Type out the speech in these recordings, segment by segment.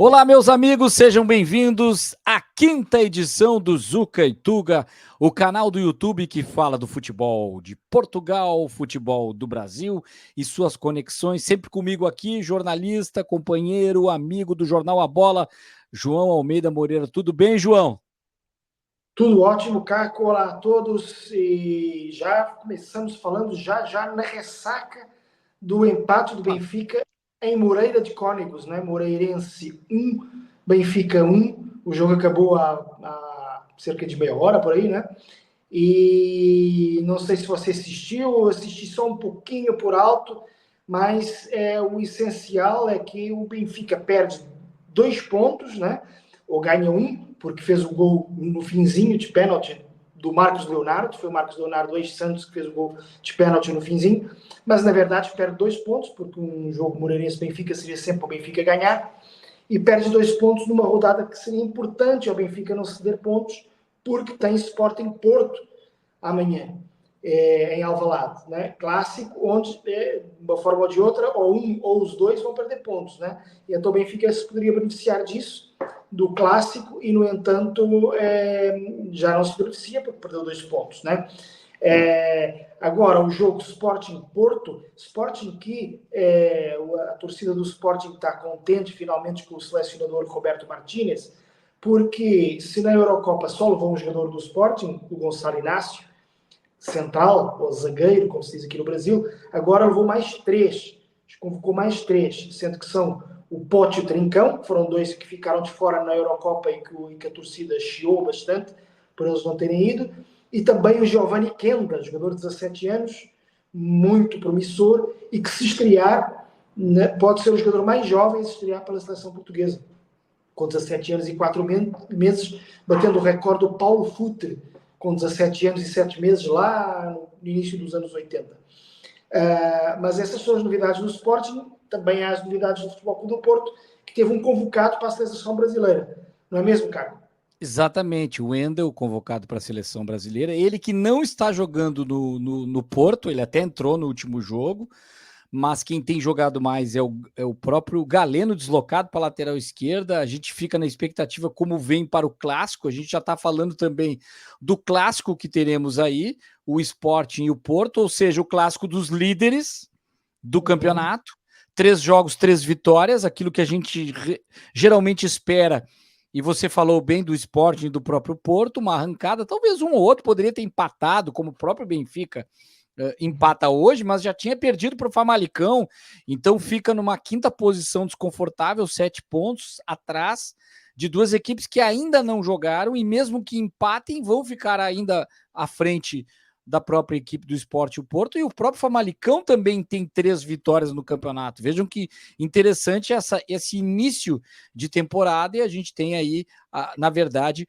Olá, meus amigos, sejam bem-vindos à quinta edição do Zuca e Tuga, o canal do YouTube que fala do futebol de Portugal, futebol do Brasil e suas conexões. Sempre comigo aqui, jornalista, companheiro, amigo do Jornal A Bola, João Almeida Moreira. Tudo bem, João? Tudo ótimo, Caco. Olá a todos. E já começamos falando já na ressaca do empate do Benfica em Moreira de Cónegos, né? Moreirense 1, Benfica 1. O jogo acabou há cerca de meia hora por aí, né? E não sei se você assistiu, eu assisti só um pouquinho por alto, mas o essencial é que o Benfica perde 2 pontos, né? Ou ganha 1, porque fez o gol no finzinho de pênalti do Marcos Leonardo. Foi o Marcos Leonardo ex-Santos que fez o gol de pênalti no finzinho, mas na verdade perde 2 pontos, porque um jogo Moreirense-Benfica seria sempre o Benfica ganhar, e perde 2 pontos numa rodada que seria importante ao Benfica não ceder pontos, porque tem Sporting Porto amanhã, em Alvalade, né? Clássico, onde de uma forma ou de outra, ou um ou os dois vão perder pontos, né? E então o Benfica se poderia beneficiar disso, do clássico, e no entanto já não se beneficia porque perdeu 2 pontos, né? Agora o jogo Sporting-Porto, Sporting que a torcida do Sporting está contente finalmente com o selecionador Roberto Martínez, porque se na Eurocopa só levou um jogador do Sporting, o Gonçalo Inácio, central, ou zagueiro, como se diz aqui no Brasil, agora levou mais 3, convocou mais 3, sendo que são o Pote e o Trincão, foram 2 que ficaram de fora na Eurocopa e que a torcida chiou bastante por eles não terem ido, e também o Giovanni Kenda, jogador de 17 anos, muito promissor, e que se estrear, né, pode ser o jogador mais jovem a se estrear pela seleção portuguesa, com 17 anos e 4 meses, batendo o recorde do Paulo Futre, com 17 anos e 7 meses, lá no início dos anos 80. Mas essas são as novidades do Sporting. Também há as novidades do Futebol Clube do Porto, que teve um convocado para a seleção brasileira. Não é mesmo, Carlos? Exatamente, o Wendel convocado para a seleção brasileira, ele que não está jogando no Porto, ele até entrou no último jogo, mas quem tem jogado mais é o próprio Galeno, deslocado para a lateral esquerda. A gente fica na expectativa como vem para o Clássico. A gente já está falando também do Clássico que teremos aí, o Sporting e o Porto, ou seja, o Clássico dos líderes do campeonato. 3 jogos, 3 vitórias, aquilo que a gente geralmente espera. E você falou bem do Sporting e do próprio Porto, uma arrancada, talvez um ou outro poderia ter empatado, como o próprio Benfica empata hoje, mas já tinha perdido para o Famalicão, então fica numa 5ª posição desconfortável, 7 pontos atrás de 2 equipes que ainda não jogaram, e mesmo que empatem, vão ficar ainda à frente da própria equipe do Sport e o Porto, e o próprio Famalicão também tem 3 vitórias no campeonato. Vejam que interessante esse início de temporada, e a gente tem aí, na verdade,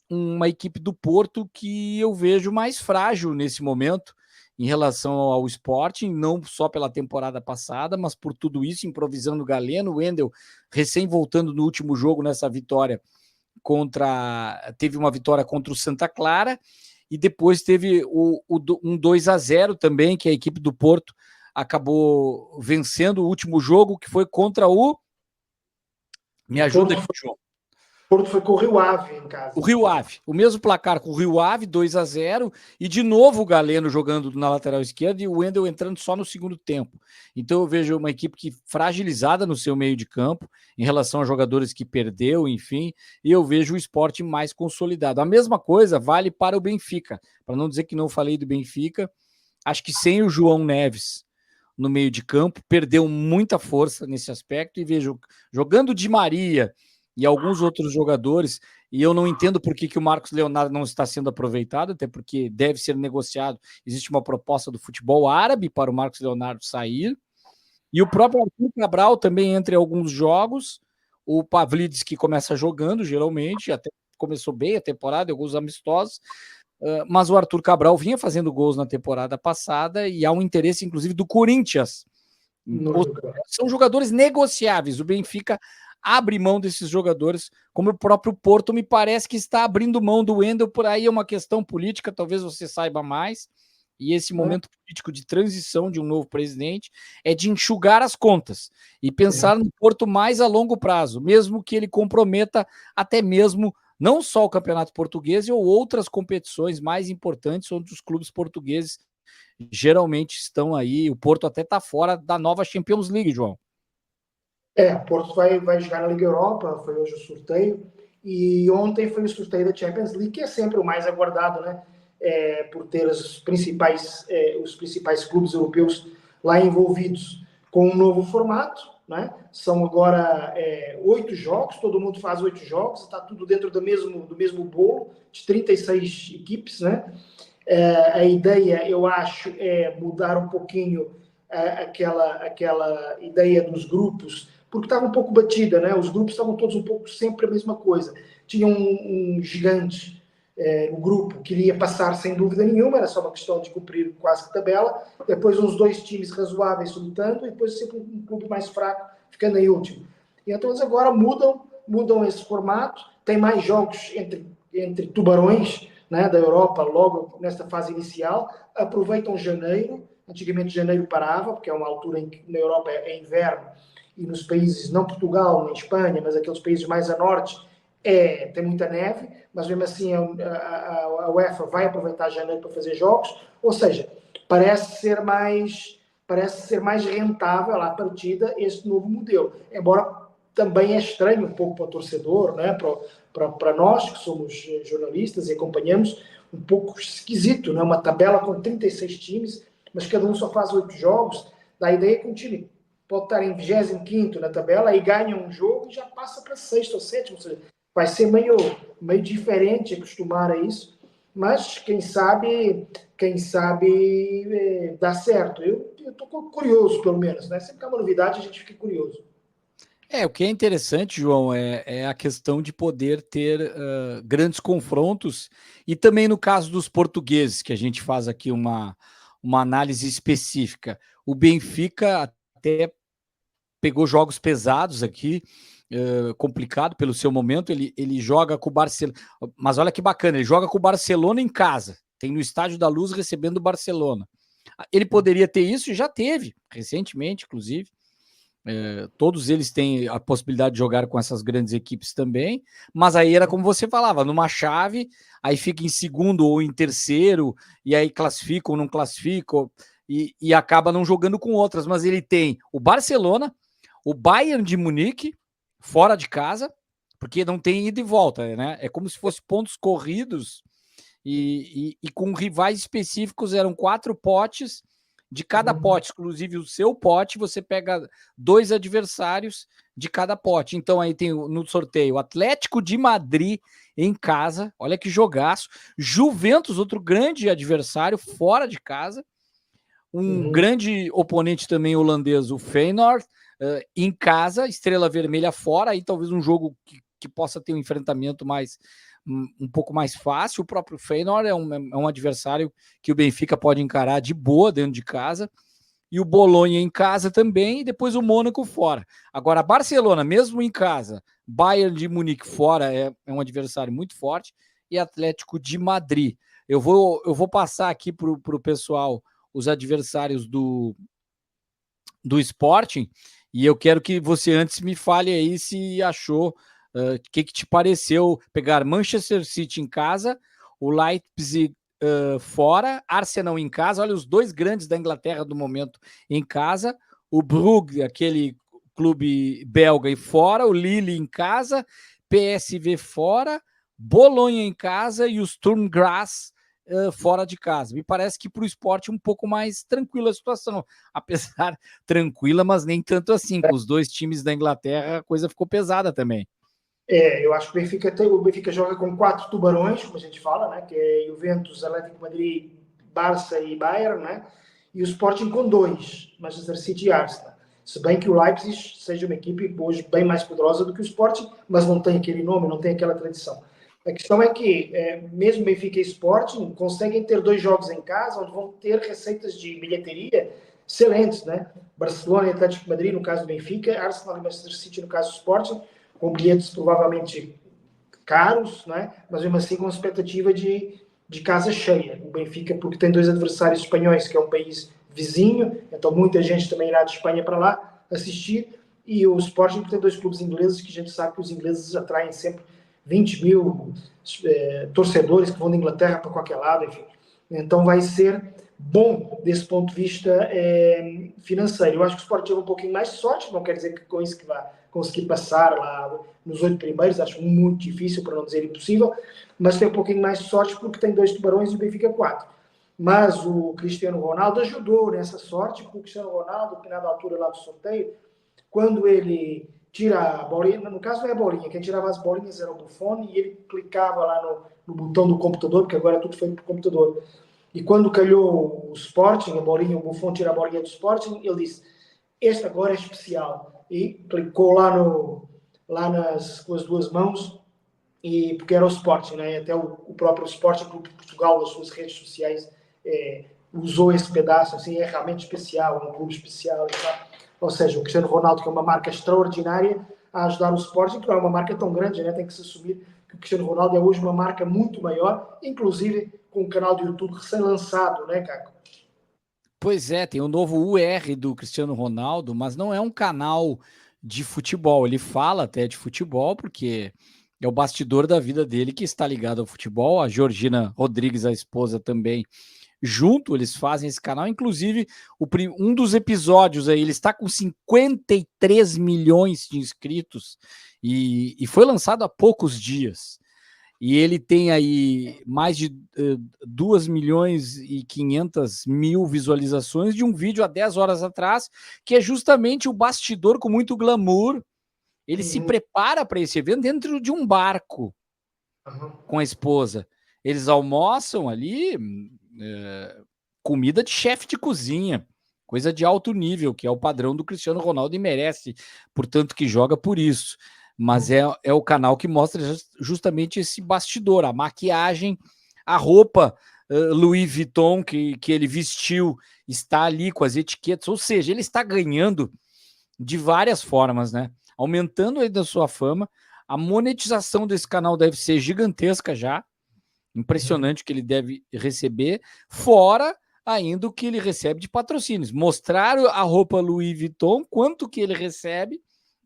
uma equipe do Porto que eu vejo mais frágil nesse momento, em relação ao Sporting, não só pela temporada passada, mas por tudo isso, improvisando o Galeno, o Wendel recém voltando no último jogo nessa vitória teve uma vitória contra o Santa Clara, e depois teve um 2-0 também, que a equipe do Porto acabou vencendo o último jogo, que foi contra o... Me ajuda aqui, João. Porto foi com o Rio Ave em casa. O Rio Ave, o mesmo placar com o Rio Ave, 2-0, e de novo o Galeno jogando na lateral esquerda e o Wendel entrando só no segundo tempo. Então eu vejo uma equipe que fragilizada no seu meio de campo, em relação a jogadores que perdeu, enfim, e eu vejo o Sport mais consolidado. A mesma coisa vale para o Benfica, para não dizer que não falei do Benfica, acho que sem o João Neves no meio de campo, perdeu muita força nesse aspecto, e vejo jogando Di Maria e alguns outros jogadores, e eu não entendo por que o Marcos Leonardo não está sendo aproveitado, até porque deve ser negociado, existe uma proposta do futebol árabe para o Marcos Leonardo sair, e o próprio Arthur Cabral também entre alguns jogos, o Pavlidis que começa jogando geralmente, até começou bem a temporada, alguns amistosos, mas o Arthur Cabral vinha fazendo gols na temporada passada, e há um interesse inclusive do Corinthians. São jogadores negociáveis, o Benfica abre mão desses jogadores, como o próprio Porto me parece que está abrindo mão do Wendel. Por aí é uma questão política, talvez você saiba mais, e esse momento político de transição de um novo presidente é de enxugar as contas e pensar no Porto mais a longo prazo, mesmo que ele comprometa até mesmo não só o Campeonato Português ou outras competições mais importantes onde os clubes portugueses geralmente estão aí. O Porto até está fora da nova Champions League, João. O Porto vai jogar na Liga Europa, foi hoje o sorteio, e ontem foi o sorteio da Champions League, que é sempre o mais aguardado, né? Por ter os principais clubes europeus lá envolvidos com um novo formato, né? São agora 8 jogos, todo mundo faz 8 jogos, está tudo dentro do mesmo bolo, de 36 equipes, né? A ideia, eu acho, é mudar um pouquinho aquela ideia dos grupos, porque estava um pouco batida, né? Os grupos estavam todos um pouco sempre a mesma coisa. Tinha um gigante no grupo que iria passar sem dúvida nenhuma, era só uma questão de cumprir quase que tabela, depois uns 2 times razoáveis lutando, e depois sempre um clube mais fraco ficando em último. E então eles agora mudam esse formato, tem mais jogos entre tubarões, né, da Europa, logo nesta fase inicial, aproveitam janeiro. Antigamente janeiro parava, porque é uma altura em que na Europa é inverno, e nos países, não Portugal, nem Espanha, mas aqueles países mais a norte, tem muita neve, mas mesmo assim a UEFA vai aproveitar janeiro para fazer jogos, ou seja, parece ser mais rentável à partida este novo modelo, embora também é estranho um pouco para o torcedor, né? Para nós que somos jornalistas e acompanhamos, um pouco esquisito, né? Uma tabela com 36 times, mas cada um só faz 8 jogos, dá a ideia que um time pode estar em 25º na tabela e ganha um jogo e já passa para 6º ou 7º, ou seja, vai ser meio diferente acostumar a isso, mas quem sabe dá certo. Eu estou curioso, pelo menos, né? Sempre que há uma novidade, a gente fica curioso. O que é interessante, João, é a questão de poder ter grandes confrontos, e também no caso dos portugueses, que a gente faz aqui uma análise específica. O Benfica até pegou jogos pesados aqui, complicado pelo seu momento, ele joga com o Barcelona, mas olha que bacana, ele joga com o Barcelona em casa, tem no Estádio da Luz recebendo o Barcelona. Ele poderia ter isso, e já teve, recentemente, inclusive. Todos eles têm a possibilidade de jogar com essas grandes equipes também, mas aí era como você falava, numa chave, aí fica em segundo ou em terceiro, e aí classifica ou não classifica, e acaba não jogando com outras, mas ele tem o Barcelona, o Bayern de Munique, fora de casa, porque não tem ida e volta, né? É como se fosse pontos corridos, e com rivais específicos, eram 4 potes, de cada pote, inclusive o seu pote, você pega 2 adversários de cada pote. Então aí tem no sorteio o Atlético de Madrid em casa, olha que jogaço. Juventus, outro grande adversário fora de casa. Grande oponente também holandês, o Feyenoord, em casa. Estrela Vermelha fora, aí talvez um jogo que possa ter um enfrentamento um pouco mais fácil. O próprio Feyenoord é um adversário que o Benfica pode encarar de boa dentro de casa, e o Bolonha em casa também, e depois o Mônaco fora. Agora, Barcelona, mesmo em casa, Bayern de Munique fora, é um adversário muito forte, e Atlético de Madrid. Eu vou passar aqui para o pessoal os adversários do Sporting, e eu quero que você antes me fale aí se achou, que te pareceu pegar Manchester City em casa, o Leipzig fora, Arsenal em casa, olha os 2 grandes da Inglaterra do momento em casa, o Brugge, aquele clube belga, e fora, o Lille em casa, PSV fora, Bolonha em casa e o Sturm Graz fora de casa. Me parece que para o esporte um pouco mais tranquila a situação, apesar tranquila, mas nem tanto assim. Com os 2 times da Inglaterra, a coisa ficou pesada também. Eu acho que o Benfica joga com 4 tubarões, como a gente fala, né? Que é Juventus, Atlético de Madrid, Barça e Bayern, né? E o Sporting com 2, Manchester City e Arsenal. Se bem que o Leipzig seja uma equipe hoje bem mais poderosa do que o Sporting, mas não tem aquele nome, não tem aquela tradição. A questão é que, mesmo Benfica e Sporting conseguem ter 2 jogos em casa, onde vão ter receitas de bilheteria excelentes, né? Barcelona e Atlético de Madrid, no caso do Benfica, Arsenal e Manchester City, no caso do Sporting, com bilhetes provavelmente caros, né? Mas mesmo assim com expectativa de de casa cheia. O Benfica, porque tem dois adversários espanhóis, que é um país vizinho, então muita gente também irá de Espanha para lá assistir, e o Sporting tem dois clubes ingleses, que a gente sabe que os ingleses atraem sempre 20 mil torcedores que vão da Inglaterra para qualquer lado, enfim. Então vai ser bom desse ponto de vista financeiro. Eu acho que o Sport teve um pouquinho mais de sorte, não quer dizer que com isso que vai conseguir passar lá nos 8 primeiros, acho muito difícil, para não dizer impossível, mas tem um pouquinho mais de sorte porque tem 2 tubarões e o Benfica 4. Mas o Cristiano Ronaldo ajudou nessa sorte, porque o Cristiano Ronaldo, na altura lá do sorteio, quando ele tira a bolinha, no caso não é a bolinha, quem tirava as bolinhas era o Buffon, e ele clicava lá no botão do computador, porque agora é tudo feito por computador. E quando calhou o Sporting, a bolinha, o Buffon tira a bolinha do Sporting, ele disse, este agora é especial. E clicou com as duas mãos, e porque era o Sporting, né? Até o próprio Sporting Clube de Portugal, nas suas redes sociais, usou esse pedaço, assim, é realmente especial, é um clube especial e tal. Ou seja, o Cristiano Ronaldo, que é uma marca extraordinária, a ajudar o Sporting, que não é uma marca tão grande, né? Tem que se assumir que o Cristiano Ronaldo é hoje uma marca muito maior, inclusive com um canal de YouTube recém-lançado, né, Caco? Pois é, tem o novo UR do Cristiano Ronaldo, mas não é um canal de futebol. Ele fala até de futebol, porque é o bastidor da vida dele que está ligado ao futebol. A Georgina Rodrigues, a esposa, também junto, eles fazem esse canal. Inclusive, um dos episódios aí, ele está com 53 milhões de inscritos e foi lançado há poucos dias. E ele tem aí mais de 2 milhões e 500 mil visualizações de um vídeo há 10 horas atrás, que é justamente o bastidor com muito glamour. Ele se prepara para esse evento dentro de um barco com a esposa. Eles almoçam ali, comida de chefe de cozinha, coisa de alto nível, que é o padrão do Cristiano Ronaldo e merece, portanto, que joga por isso. Mas é o canal que mostra justamente esse bastidor, a maquiagem, a roupa Louis Vuitton que ele vestiu está ali com as etiquetas, ou seja, ele está ganhando de várias formas, né? Aumentando aí da sua fama. A monetização desse canal deve ser gigantesca já, impressionante o que ele deve receber, fora ainda o que ele recebe de patrocínios. Mostrar a roupa Louis Vuitton, quanto que ele recebe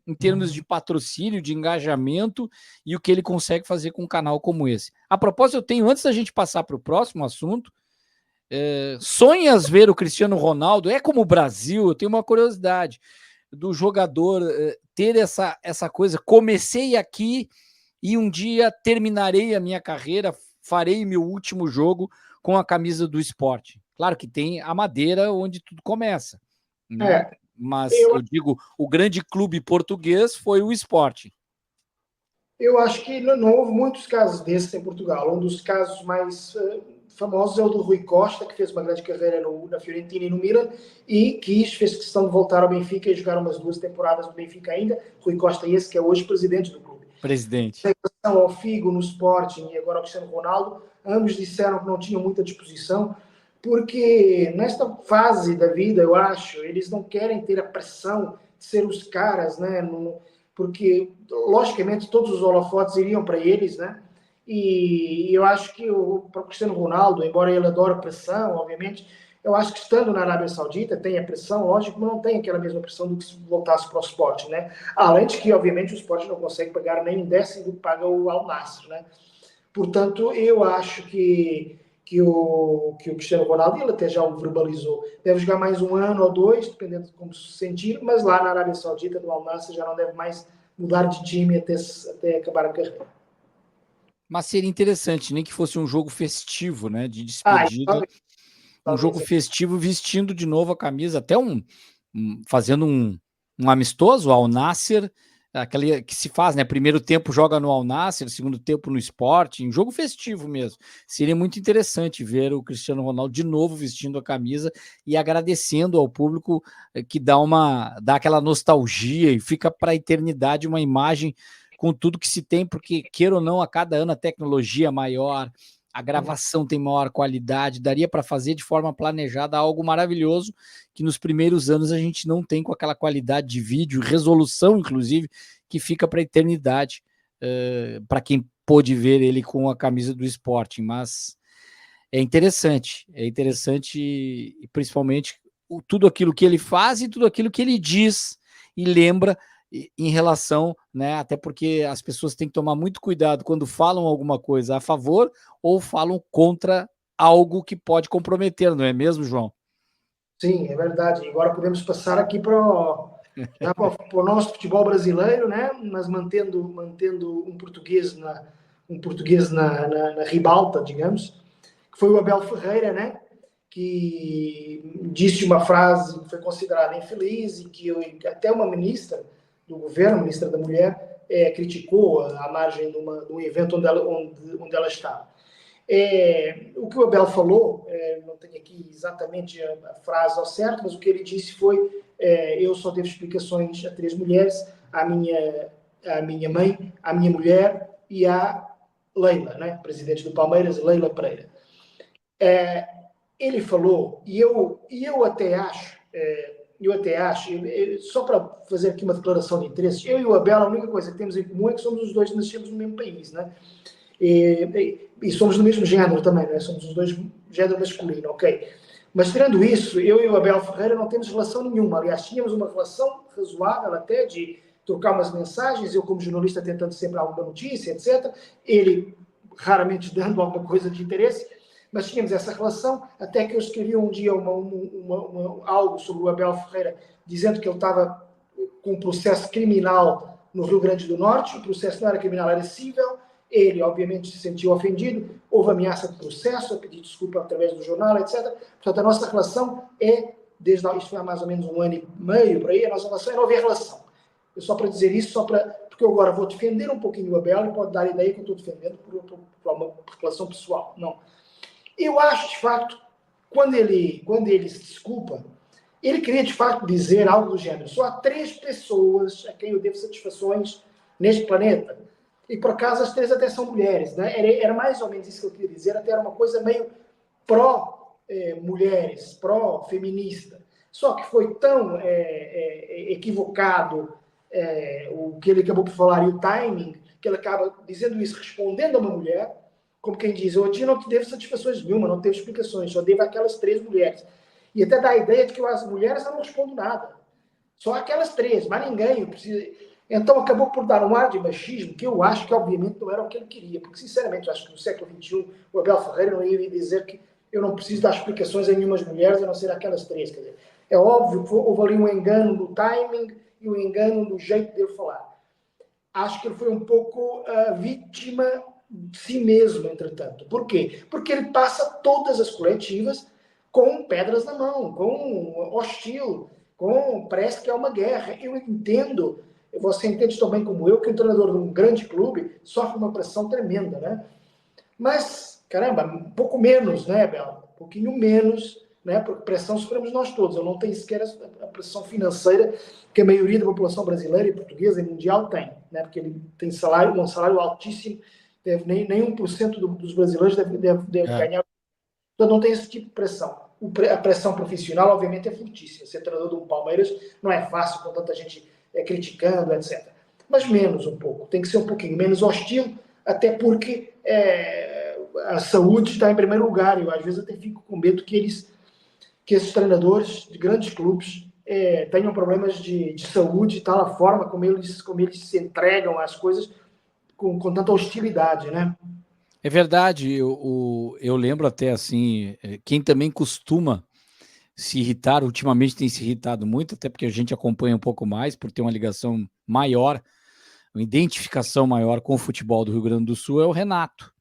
em termos de patrocínio, de engajamento e o que ele consegue fazer com um canal como esse. A propósito, eu tenho, antes da gente passar para o próximo assunto, sonhas ver o Cristiano Ronaldo? É como o Brasil, eu tenho uma curiosidade do jogador ter essa coisa, comecei aqui e um dia terminarei a minha carreira, farei meu último jogo com a camisa do esporte. Claro que tem a Madeira onde tudo começa, né? Mas eu digo, o grande clube português foi o Sporting. Eu acho que não houve muitos casos desses em Portugal. Um dos casos mais famosos é o do Rui Costa, que fez uma grande carreira na Fiorentina e no Milan, e fez questão de voltar ao Benfica e jogar umas 2 temporadas no Benfica ainda. Rui Costa, esse que é hoje presidente do clube. Presidente. Em relação ao Figo no Sporting e agora ao Cristiano Ronaldo, ambos disseram que não tinham muita disposição, porque nesta fase da vida, eu acho, eles não querem ter a pressão de ser os caras, né? Porque, logicamente, todos os holofotes iriam para eles, né? E eu acho que para o Cristiano Ronaldo, embora ele adore pressão, obviamente, eu acho que estando na Arábia Saudita tem a pressão, lógico, mas não tem aquela mesma pressão do que se voltasse para o esporte, né? Além de que, obviamente, o esporte não consegue pagar nem um décimo do que paga o Al Nassr, né? Portanto, eu acho que o Cristiano Ronaldo, ele até já o verbalizou, deve jogar mais um ano ou 2, dependendo de como se sentir, mas lá na Arábia Saudita, no Al Nassr, já não deve mais mudar de time até acabar a carreira. Mas seria interessante, nem que fosse um jogo festivo, né? De despedida. Um jogo festivo vestindo de novo a camisa, até fazendo um amistoso ao Nassr, aquele que se faz, né? Primeiro tempo joga no Al Nassr, segundo tempo no Sporting, um jogo festivo mesmo. Seria muito interessante ver o Cristiano Ronaldo de novo vestindo a camisa e agradecendo ao público que dá aquela nostalgia e fica para a eternidade uma imagem com tudo que se tem, porque, queira ou não, a cada ano a tecnologia é maior, a gravação tem maior qualidade, daria para fazer de forma planejada algo maravilhoso que nos primeiros anos a gente não tem com aquela qualidade de vídeo, resolução, inclusive, que fica para a eternidade, para quem pôde ver ele com a camisa do Sporting. Mas é interessante, e principalmente tudo aquilo que ele faz e tudo aquilo que ele diz e lembra em relação, né? Até porque as pessoas têm que tomar muito cuidado quando falam alguma coisa a favor ou falam contra algo que pode comprometer, não é mesmo, João? Sim, é verdade. Agora podemos passar aqui para o nosso futebol brasileiro, né? Mas mantendo um português na ribalta, digamos, que foi o Abel Ferreira, né? Que disse uma frase que foi considerada infeliz e que até uma ministra do governo, ministra da Mulher, criticou à margem de um evento onde ela estava. O que o Abel falou, não tenho aqui exatamente a frase ao certo, mas o que ele disse foi: eu só devo explicações a 3 mulheres, à minha mãe, à minha mulher e à Leila, né? Presidente do Palmeiras, Leila Pereira. Ele falou, e eu até acho, só para fazer aqui uma declaração de interesses, eu e o Abel, a única coisa que temos em comum é que somos os dois nascemos no mesmo país, né? E somos do mesmo género também, né? Somos os dois género masculino, ok? Mas tirando isso, eu e o Abel Ferreira não temos relação nenhuma. Aliás, tínhamos uma relação razoável até de trocar umas mensagens, eu como jornalista tentando sempre alguma notícia, etc. Ele raramente dando alguma coisa de interesse, mas tínhamos essa relação, até que eu escrevi um dia algo sobre o Abel Ferreira, dizendo que ele estava com um processo criminal no Rio Grande do Norte, o processo não era criminal, era cível. Ele, obviamente, se sentiu ofendido, houve ameaça de processo, eu pedi desculpa através do jornal, etc. Portanto, a nossa relação desde isto foi há mais ou menos 1 ano e meio, por aí, a nossa relação não havia relação. Eu só para dizer isso, porque eu agora vou defender um pouquinho o Abel e pode dar a ideia que eu estou defendendo por uma relação pessoal. Não. Eu acho, de facto, quando ele se desculpa, ele queria, de facto, dizer algo do gênero: só há 3 pessoas a quem eu devo satisfações neste planeta. E, por acaso, as 3 até são mulheres. Né? Era mais ou menos isso que eu queria dizer, até era uma coisa meio pró-mulheres, pró-feminista. Só que foi tão equivocado o que ele acabou por falar e o timing, que ele acaba dizendo isso, respondendo a uma mulher, como quem diz: hoje eu não te devo satisfações nenhuma, não devo explicações, só devo aquelas 3 mulheres. E até dá a ideia de que as mulheres eu não respondo nada. Só aquelas 3, mas ninguém precisa. Então acabou por dar um ar de machismo, que eu acho que obviamente não era o que ele queria, porque sinceramente eu acho que no século XXI o Abel Ferreira não ia dizer que eu não preciso dar explicações a nenhumas mulheres, a não ser aquelas 3. Quer dizer, é óbvio que houve ali um engano no timing e um engano no jeito de eu falar. Acho que ele foi um pouco vítima de si mesmo, entretanto. Por quê? Porque ele passa todas as coletivas com pedras na mão, com hostil, parece que é uma guerra. Eu entendo, você entende tão bem como eu, que o treinador de um grande clube sofre uma pressão tremenda, né? Mas, caramba, um pouco menos, né, Bel? Um pouquinho menos, né? Porque pressão sofremos nós todos. Eu não tenho sequer a pressão financeira que a maioria da população brasileira e portuguesa e mundial tem, né? Porque ele tem um salário altíssimo, nem 1% dos brasileiros deve ganhar. Então não tem esse tipo de pressão. A pressão profissional, obviamente, é fortíssima. Ser treinador do Palmeiras não é fácil, com tanta gente criticando, etc. Mas menos um pouco. Tem que ser um pouquinho menos hostil, até porque a saúde está em primeiro lugar. Eu, às vezes, até fico com medo que esses treinadores de grandes clubes tenham problemas de saúde e tal, a forma como eles se entregam às coisas com tanta hostilidade, né? É verdade, eu lembro até assim, quem também costuma se irritar, ultimamente tem se irritado muito, até porque a gente acompanha um pouco mais, por ter uma ligação maior, uma identificação maior com o futebol do Rio Grande do Sul, é o Renato.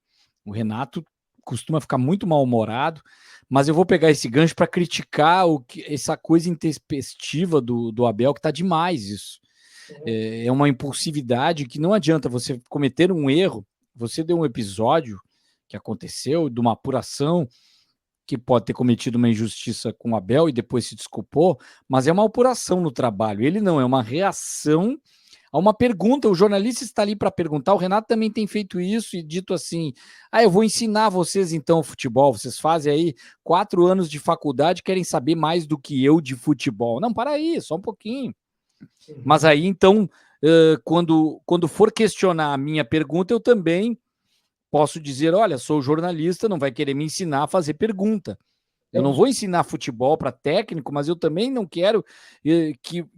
O Renato costuma ficar muito mal-humorado, mas eu vou pegar esse gancho para criticar essa coisa intempestiva do Abel, que está demais isso. É uma impulsividade que não adianta você cometer um erro. Você deu um episódio que aconteceu de uma apuração que pode ter cometido uma injustiça com o Abel e depois se desculpou, mas é uma apuração no trabalho. Ele não, é uma reação a uma pergunta. O jornalista está ali para perguntar. O Renato também tem feito isso e dito assim: eu vou ensinar vocês então futebol. Vocês fazem aí 4 anos de faculdade, querem saber mais do que eu de futebol. Não, para aí, só um pouquinho. Mas aí, então, quando for questionar a minha pergunta, eu também posso dizer, olha, sou jornalista, não vai querer me ensinar a fazer pergunta. Eu não vou ensinar futebol para técnico, mas eu também não quero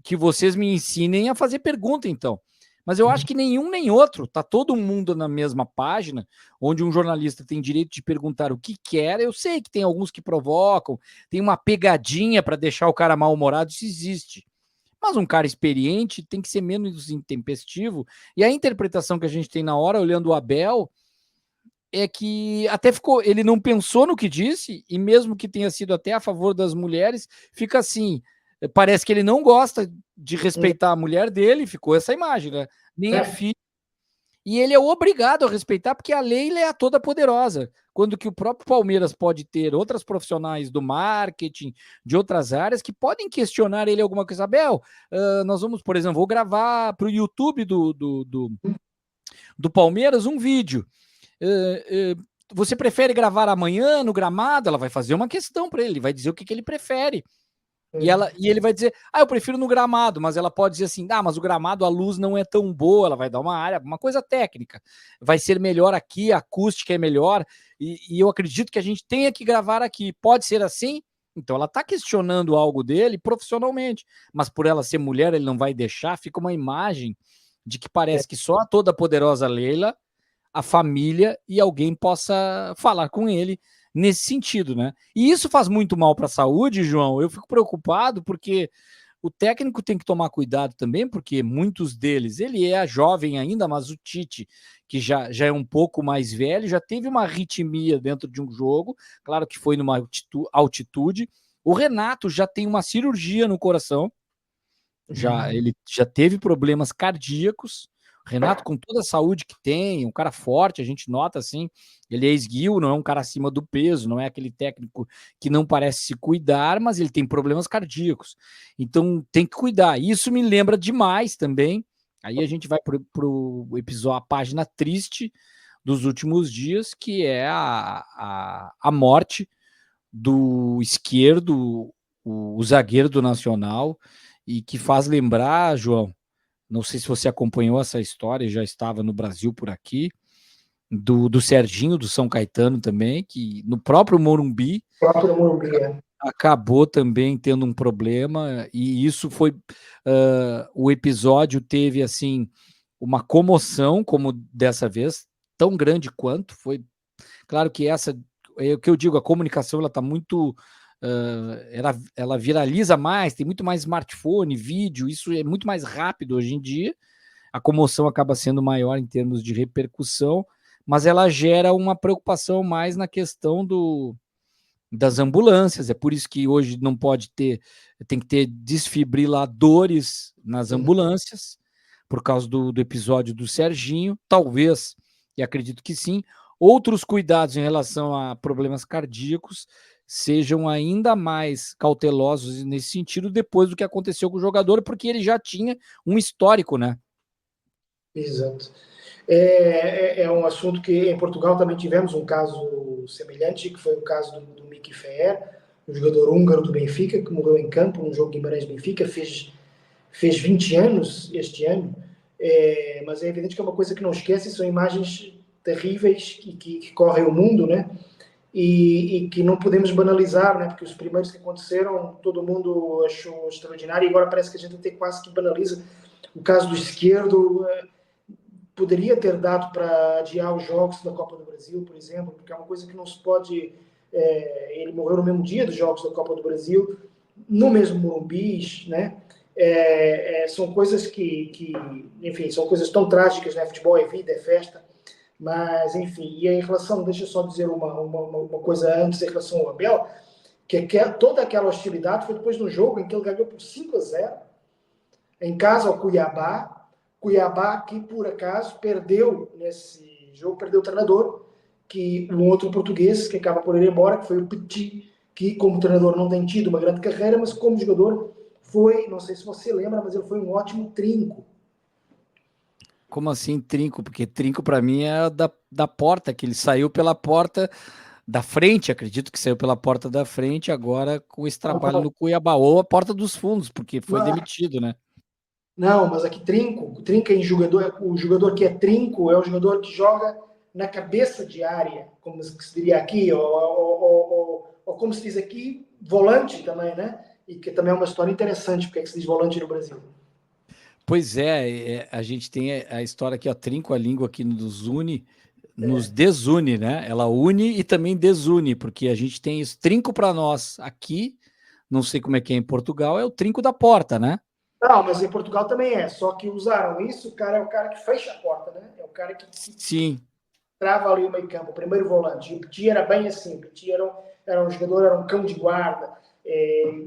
que vocês me ensinem a fazer pergunta, então. Mas eu acho que nenhum nem outro, tá todo mundo na mesma página, onde um jornalista tem direito de perguntar o que quer. Eu sei que tem alguns que provocam, tem uma pegadinha para deixar o cara mal-humorado, isso existe. Mas um cara experiente tem que ser menos intempestivo. E a interpretação que a gente tem na hora, olhando o Abel, é que até ficou, ele não pensou no que disse, e mesmo que tenha sido até a favor das mulheres, fica assim, parece que ele não gosta de respeitar a mulher dele, ficou essa imagem, né? Nem a filha. E ele é obrigado a respeitar, porque a Leila é a toda poderosa, quando que o próprio Palmeiras pode ter outras profissionais do marketing, de outras áreas, que podem questionar ele alguma coisa. Abel, nós vamos, por exemplo, vou gravar para o YouTube do Palmeiras um vídeo. Você prefere gravar amanhã no gramado? Ela vai fazer uma questão para ele, vai dizer o que ele prefere. E ele vai dizer, eu prefiro no gramado, mas ela pode dizer assim, mas o gramado, a luz não é tão boa, ela vai dar uma área, uma coisa técnica, vai ser melhor aqui, a acústica é melhor, e eu acredito que a gente tenha que gravar aqui, pode ser assim? Então ela está questionando algo dele profissionalmente, mas por ela ser mulher, ele não vai deixar, fica uma imagem de que parece que só a toda poderosa Leila, a família e alguém possa falar com ele nesse sentido, né? E isso faz muito mal para a saúde, João. Eu fico preocupado porque o técnico tem que tomar cuidado também, porque muitos deles, ele é jovem ainda, mas o Tite, que já é um pouco mais velho, já teve uma arritmia dentro de um jogo, claro que foi numa altitude. O Renato já tem uma cirurgia no coração, ele já teve problemas cardíacos. Renato, com toda a saúde que tem, um cara forte, a gente nota assim, ele é esguio, não é um cara acima do peso, não é aquele técnico que não parece se cuidar, mas ele tem problemas cardíacos. Então tem que cuidar. Isso me lembra demais também. Aí a gente vai para o episódio, a página triste dos últimos dias, que é a morte do esquerdo, o zagueiro do Nacional, e que faz lembrar, João, não sei se você acompanhou essa história, já estava no Brasil por aqui, do Serginho, do São Caetano também, que no próprio Morumbi acabou também tendo um problema, e isso foi, o episódio teve, assim, uma comoção, como dessa vez, tão grande quanto, foi, claro que essa, é o que eu digo, a comunicação, ela está muito, ela viraliza mais, tem muito mais smartphone, vídeo, isso é muito mais rápido hoje em dia, a comoção acaba sendo maior em termos de repercussão, mas ela gera uma preocupação mais na questão das ambulâncias, é por isso que hoje não pode ter, tem que ter desfibriladores nas ambulâncias, por causa do episódio do Serginho, talvez, e acredito que sim, outros cuidados em relação a problemas cardíacos sejam ainda mais cautelosos nesse sentido depois do que aconteceu com o jogador, porque ele já tinha um histórico, né? Exato. É um assunto que em Portugal também tivemos um caso semelhante, que foi o caso do Miki Fer, um jogador húngaro do Benfica, que morreu em campo num jogo de Guimarães-Benfica, fez 20 anos este ano, mas é evidente que é uma coisa que não esquece, são imagens terríveis que correm o mundo, né? E que não podemos banalizar, né? Porque os primeiros que aconteceram, todo mundo achou extraordinário, e agora parece que a gente até quase que banaliza. O caso do esquerdo poderia ter dado para adiar os jogos da Copa do Brasil, por exemplo, porque é uma coisa que não se pode... ele morreu no mesmo dia dos jogos da Copa do Brasil, no mesmo Morumbi, né? São coisas que, enfim, são coisas tão trágicas, né? Futebol é vida, é festa, mas, enfim, e em relação, deixa eu só dizer uma coisa antes em relação ao Abel, que toda aquela hostilidade foi depois do jogo em que ele ganhou por 5-0, em casa ao Cuiabá que por acaso perdeu nesse jogo, perdeu o treinador, que um outro português que acaba por ir embora, que foi o Petit, que como treinador não tem tido uma grande carreira, mas como jogador foi, não sei se você lembra, mas ele foi um ótimo trinco. Como assim trinco? Porque trinco para mim é da porta, que ele saiu pela porta da frente, acredito que saiu pela porta da frente, agora com esse trabalho no Cuiabá, ou a porta dos fundos, porque foi demitido, né? Não, mas aqui trinco em jogador, o jogador que é trinco é o jogador que joga na cabeça de área, como se diria aqui, ou como se diz aqui, volante também, né? E que também é uma história interessante, porque é que se diz volante no Brasil. Pois é, a gente tem a história que, ó, trinco a língua aqui nos une, nos desune, né? Ela une e também desune, porque a gente tem isso, trinco para nós aqui, não sei como é que é em Portugal, é o trinco da porta, né? Não, mas em Portugal também é, só que usaram isso, o cara é o cara que fecha a porta, né? É o cara que Sim. trava ali o meio campo, o primeiro volante. E o Petit era bem assim, o Petit era um jogador, era um cão de guarda,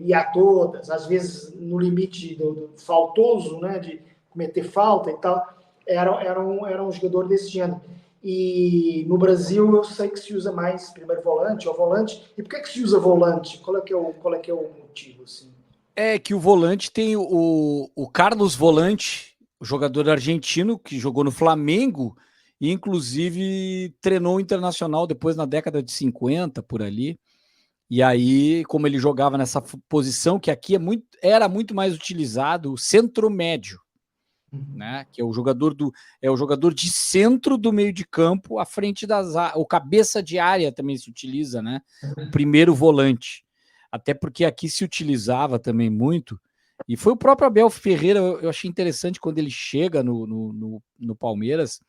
ia a todas, às vezes no limite do faltoso, né, de cometer falta e tal, era um jogador desse gênero. E no Brasil eu sei que se usa mais primeiro volante ou volante. E por que se usa volante? Qual é que é o motivo? Assim? É que o volante tem o Carlos Volante, o jogador argentino que jogou no Flamengo e inclusive treinou o Internacional depois na década de 50, por ali. E aí, como ele jogava nessa posição que aqui era muito mais utilizado, o centro médio, né? Que é o jogador de centro do meio de campo, à frente o cabeça de área também se utiliza, né? O primeiro volante. Até porque aqui se utilizava também muito, e foi o próprio Abel Ferreira, eu achei interessante quando ele chega no Palmeiras,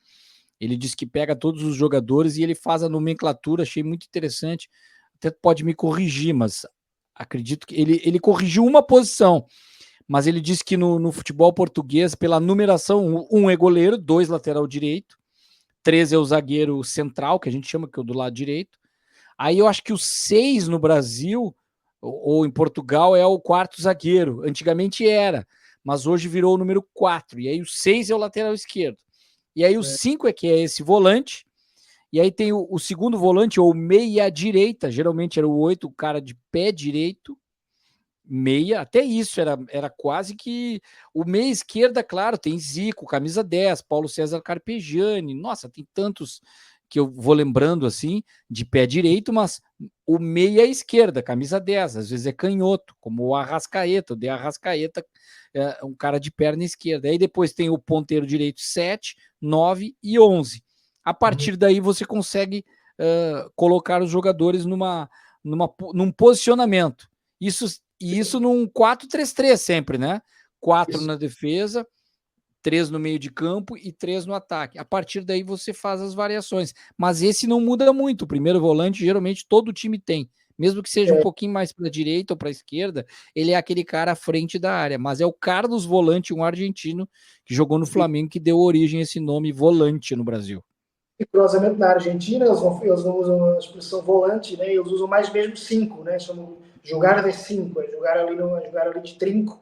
ele diz que pega todos os jogadores e ele faz a nomenclatura, achei muito interessante. Até pode me corrigir, mas acredito que ele corrigiu uma posição, mas ele disse que no futebol português, pela numeração, um é goleiro, 2 lateral direito, 3 é o zagueiro central, que a gente chama que é o do lado direito. Aí eu acho que o 6 no Brasil, ou em Portugal, é o quarto zagueiro. Antigamente era, mas hoje virou o número 4. E aí o 6 é o lateral esquerdo. E aí o 5 é que é esse volante. E aí tem o segundo volante, ou meia direita, geralmente era o 8, o cara de pé direito, meia, até isso era quase que o meia esquerda, claro, tem Zico, camisa 10, Paulo César Carpegiani, nossa, tem tantos que eu vou lembrando assim, de pé direito, mas o meia esquerda, camisa 10, às vezes é canhoto, como o Arrascaeta, o De Arrascaeta, é um cara de perna esquerda. Aí depois tem o ponteiro direito 7, 9 e 11. A partir daí você consegue colocar os jogadores num posicionamento. Isso num 4-3-3 sempre, né? 4 na defesa, 3 no meio de campo e 3 no ataque. A partir daí você faz as variações. Mas esse não muda muito. O primeiro volante, geralmente, todo time tem. Mesmo que seja um pouquinho mais para a direita ou para a esquerda, ele é aquele cara à frente da área. Mas é o Carlos Volante, um argentino, que jogou no Flamengo, que deu origem a esse nome volante no Brasil. E cruzamento na Argentina, eles não usam a expressão volante, né? Eles usam mais mesmo 5, né? Chamam jogar de 5, é jogar ali de trinco,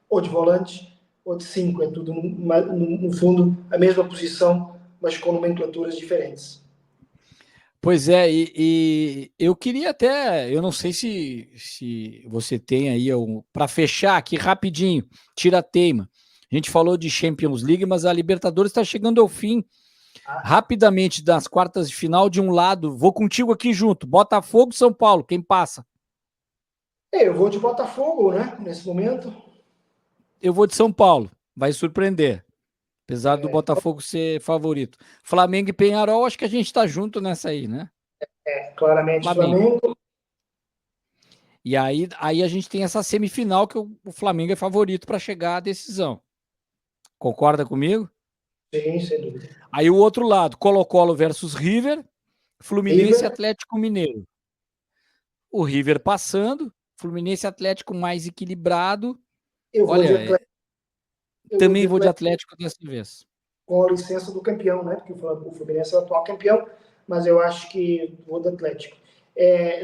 ou de volante, ou de 5. É tudo, no fundo, a mesma posição, mas com nomenclaturas diferentes. Pois é, e eu queria até, eu não sei se você tem aí, para fechar aqui rapidinho, tira a teima. A gente falou de Champions League, mas a Libertadores está chegando ao fim. Rapidamente, das quartas de final, de um lado, vou contigo aqui junto, Botafogo e São Paulo, quem passa? Eu vou de Botafogo, né? Nesse momento. Eu vou de São Paulo, vai surpreender, apesar do Botafogo ser favorito. Flamengo e Penharol, acho que a gente está junto nessa aí, né? Claramente Flamengo. E aí a gente tem essa semifinal que o Flamengo é favorito para chegar à decisão. Concorda comigo? Sim, sem dúvida. Aí o outro lado, Colo-Colo versus River, Fluminense e River. Atlético Mineiro. O River passando, Fluminense e Atlético mais equilibrado. Eu vou de Olha, Atlético. também vou de Atlético dessa vez. Com a licença do campeão, né? Porque o Fluminense é o atual campeão, mas eu acho que vou do Atlético.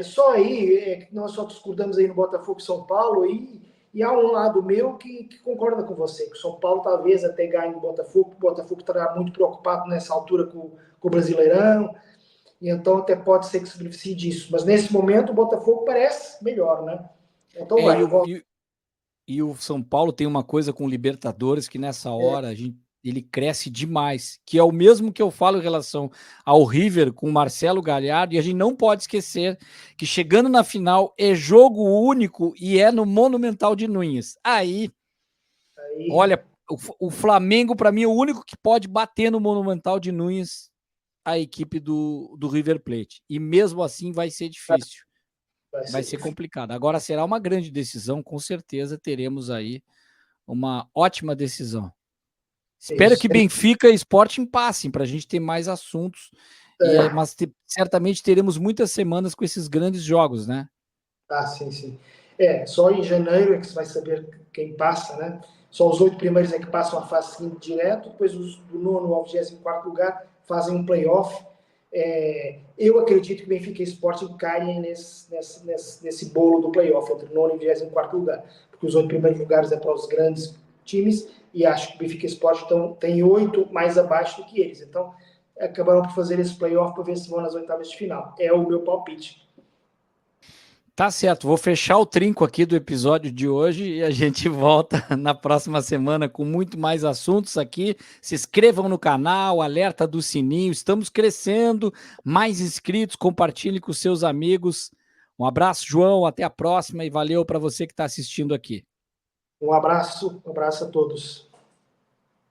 Só aí, nós só discordamos aí no Botafogo e São Paulo, e há um lado meu que concorda com você, que o São Paulo talvez até ganhe o Botafogo estará muito preocupado nessa altura com o Brasileirão, e então até pode ser que se beneficie disso. Mas nesse momento o Botafogo parece melhor, né? Então vai. E o São Paulo tem uma coisa com o Libertadores que nessa hora ele cresce demais, que é o mesmo que eu falo em relação ao River com o Marcelo Galhardo, e a gente não pode esquecer que chegando na final é jogo único e é no Monumental de Nunes. Aí. Olha, o Flamengo para mim é o único que pode bater no Monumental de Nunes a equipe do River Plate. E mesmo assim vai ser difícil. Vai ser complicado. Agora será uma grande decisão, com certeza teremos aí uma ótima decisão. Espero que Benfica e Sporting passem para a gente ter mais assuntos, mas certamente teremos muitas semanas com esses grandes jogos, né? Ah, sim. Só em janeiro é que você vai saber quem passa, né? Só os 8 primeiros é que passam a fase seguinte direto, depois os do 9º ao 24º lugar fazem um play-off. Eu acredito que Benfica e Sporting caem nesse bolo do play-off, entre o 9º e 24º lugar, porque os 8 primeiros lugares é para os grandes times, e acho que Benfica e Sporting tem 8 mais abaixo do que eles. Então, acabaram por fazer esse play-off para ver se vão nas oitavas de final. É o meu palpite. Tá certo, vou fechar o trinco aqui do episódio de hoje e a gente volta na próxima semana com muito mais assuntos aqui. Se inscrevam no canal, alerta do sininho, estamos crescendo, mais inscritos, compartilhe com seus amigos. Um abraço, João, até a próxima e valeu para você que está assistindo aqui. Um abraço a todos.